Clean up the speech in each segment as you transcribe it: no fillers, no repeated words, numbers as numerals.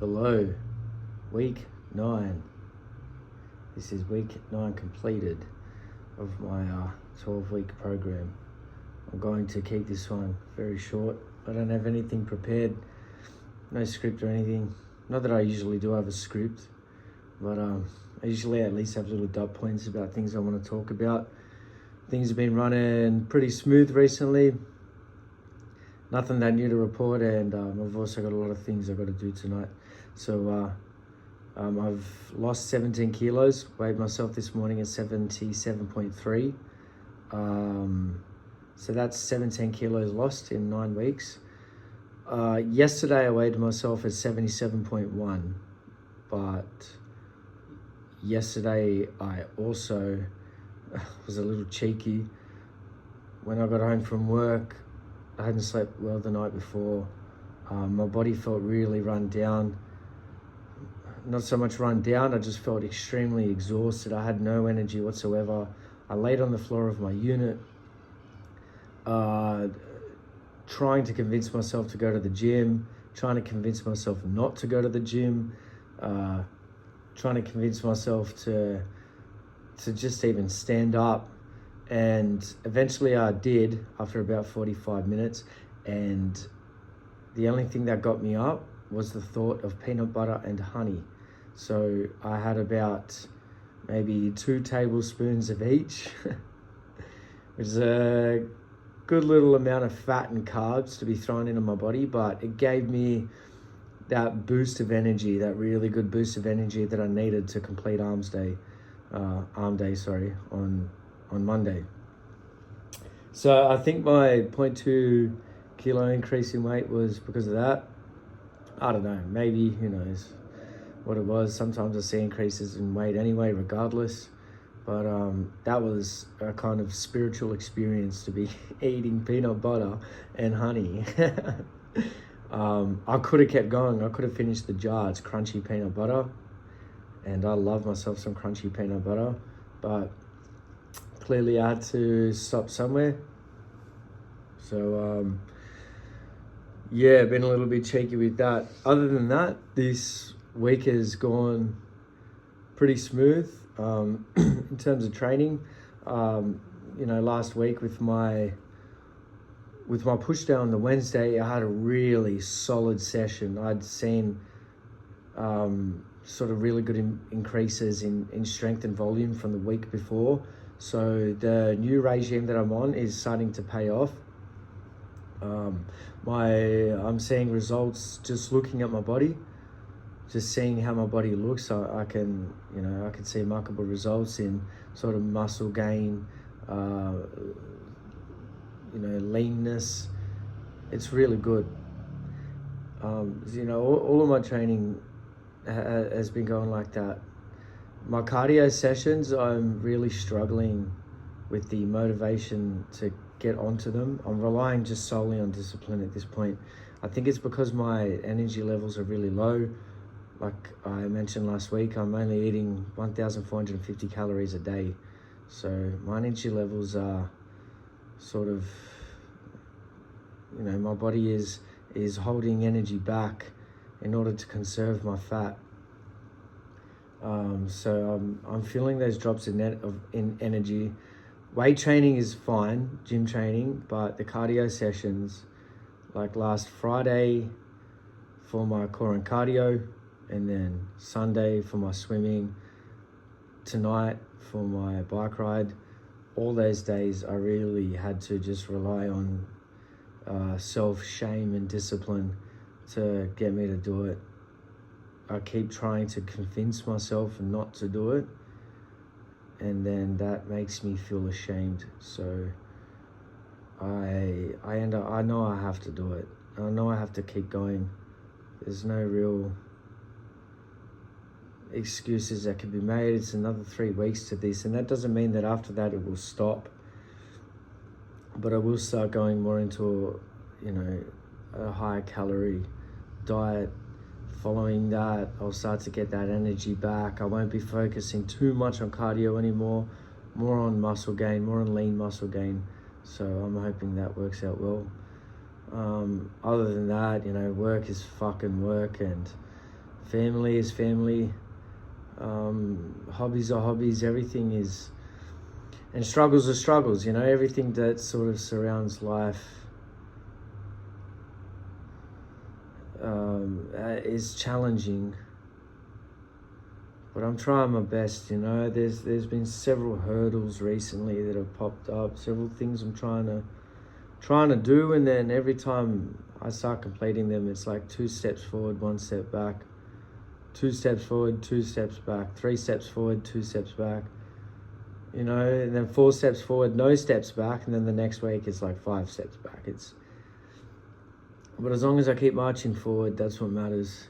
Hello, week 9. This is week 9 completed of my 12-week program. I'm going to keep this one very short. I don't have anything prepared, no script or anything. Not that I usually do have a script, but I usually at least have little dot points about things I want to talk about. Things have been running pretty smooth recently. Nothing that new to report, and I've also got a lot of things I've got to do tonight. So I've lost 17 kilos, weighed myself this morning at 77.3. So that's 17 kilos lost in 9 weeks. Yesterday I weighed myself at 77.1, but yesterday I also was a little cheeky. When I got home from work, I hadn't slept well the night before. My body felt really run down. Not so much run down, I just felt extremely exhausted. I had no energy whatsoever. I laid on the floor of my unit, trying to convince myself to go to the gym, trying to convince myself not to go to the gym, trying to convince myself to just even stand up. And eventually I did after about 45 minutes. And the only thing that got me up was the thought of peanut butter and honey. So I had about maybe 2 tablespoons of each, which is a good little amount of fat and carbs to be thrown into my body, but it gave me that boost of energy, that really good boost of energy that I needed to complete arm day, on Monday. So I think my 0.2 kilo increase in weight was because of that. I don't know, maybe, who knows what it was. Sometimes I see increases in weight anyway, regardless. But that was a kind of spiritual experience to be eating peanut butter and honey. I could have kept going. I could have finished the jar. It's crunchy peanut butter, and I love myself some crunchy peanut butter, but clearly I had to stop somewhere. So yeah, been a little bit cheeky with that. Other than that, this week has gone pretty smooth in terms of training. Last week with my push down on the Wednesday, I had a really solid session. I'd seen sort of really good increases in strength and volume from the week before. So the new regime that I'm on is starting to pay off. I'm seeing results just looking at my body, just seeing how my body looks. I can see remarkable results in sort of muscle gain, leanness. It's really good. All of my training has been going like that. My cardio sessions, I'm really struggling with the motivation to get onto them. I'm relying just solely on discipline at this point. I think it's because my energy levels are really low. Like I mentioned last week, I'm only eating 1,450 calories a day. So my energy levels are sort of, my body is holding energy back in order to conserve my fat. So I'm feeling those drops in energy. Weight training is fine, gym training, but the cardio sessions, like last Friday for my core and cardio, and then Sunday for my swimming, tonight for my bike ride, all those days I really had to just rely on self-shame and discipline to get me to do it. I keep trying to convince myself not to do it, and then that makes me feel ashamed. So I know I have to do it. I know I have to keep going. There's no real excuses that can be made. It's another 3 weeks to this, and that doesn't mean that after that it will stop. But I will start going more into a high calorie diet. Following that, I'll start to get that energy back. I won't be focusing too much on cardio anymore, more on muscle gain, more on lean muscle gain. So I'm hoping that works out well. Other than that, work is fucking work, and Family is family. Hobbies are hobbies. Everything is, and struggles are struggles. You know, everything that sort of surrounds life is challenging. But I'm trying my best. You know, there's been several hurdles recently that have popped up. Several things I'm trying to do, and then every time I start completing them, it's like 2 steps forward, 1 step back. 2 steps forward, 2 steps back, 3 steps forward, 2 steps back, you know, and then 4 steps forward, no steps back, and then the next week it's like 5 steps back. But as long as I keep marching forward, that's what matters.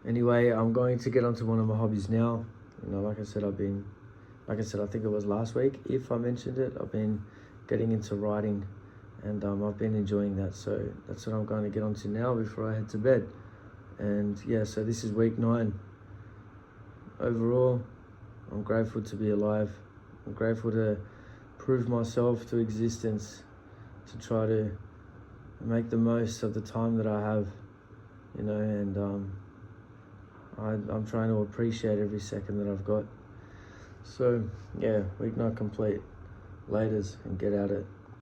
Anyway, I'm going to get onto one of my hobbies now. You know, like I said, I think it was last week, if I mentioned it, I've been getting into writing, and I've been enjoying that. So that's what I'm going to get onto now before I head to bed. And yeah, so this is week 9. Overall, I'm grateful to be alive. I'm grateful to prove myself to existence, to try to make the most of the time that I have, you know, and I'm trying to appreciate every second that I've got. So yeah, week 9 complete. Laters, and get at it.